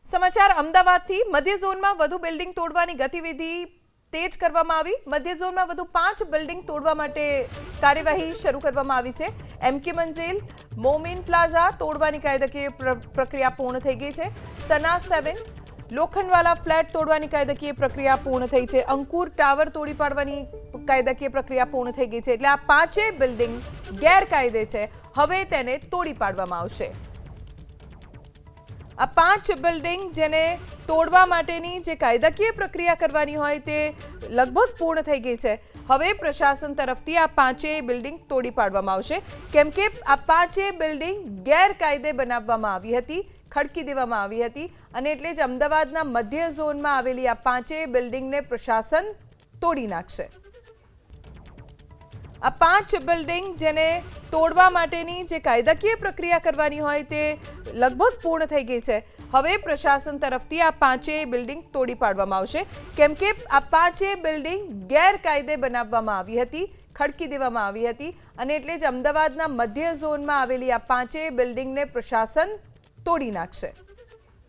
સમાચાર અમદાવાદથી મધ્ય ઝોનમાં વધુ બિલ્ડિંગ તોડવાની ગતિવિધિ તેજ કરવામાં આવી। મધ્ય ઝોનમાં વધુ 5 બિલ્ડિંગ તોડવા માટે કાર્યવાહી શરૂ કરવામાં આવી છે। એમકે મંજિલ મોમીન પ્લાઝા તોડવાની કાયદાકીય પ્રક્રિયા પૂર્ણ થઈ ગઈ છે। સના 7 લોખંડવાલા ફ્લેટ તોડવાની કાયદાકીય પ્રક્રિયા પૂર્ણ થઈ છે। અંકુર ટાવર તોડી પાડવાની કાયદાકીય પ્રક્રિયા પૂર્ણ થઈ ગઈ છે। એટલે આ 5 બિલ્ડિંગ ગેરકાયદે છે, હવે તેને તોડી પાડવામાં આવશે। આ 5 બિલ્ડિંગ જેને તોડવા માટેની જે કાયદાકીય પ્રક્રિયા કરવાની હોય તે લગભગ પૂર્ણ થઈ ગઈ છે। હવે પ્રશાસન તરફથી આ 5 બિલ્ડિંગ તોડી પાડવામાં આવશે, કેમ કે આ 5 બિલ્ડિંગ ગેરકાયદે બનાવવામાં આવી હતી, ખડકી દેવામાં આવી હતી, અને એટલે જ અમદાવાદના મધ્ય ઝોનમાં આવેલી આ 5 બિલ્ડિંગને પ્રશાસન તોડી નાખશે। આ 5 બિલ્ડિંગ જેને તોડવા માટેની જે કાયદાકીય પ્રક્રિયા કરવાની હોય તે લગભગ પૂર્ણ થઈ ગઈ છે। હવે પ્રશાસન તરફથી આ 5 બિલ્ડિંગ તોડી પાડવામાં આવશે, કેમ કે આ 5 બિલ્ડિંગ ગેરકાયદે બનાવવામાં આવી હતી, ખડકી દેવામાં આવી હતી, અને એટલે જ અમદાવાદના મધ્ય ઝોનમાં આવેલી આ 5 બિલ્ડિંગને પ્રશાસન તોડી નાખશે।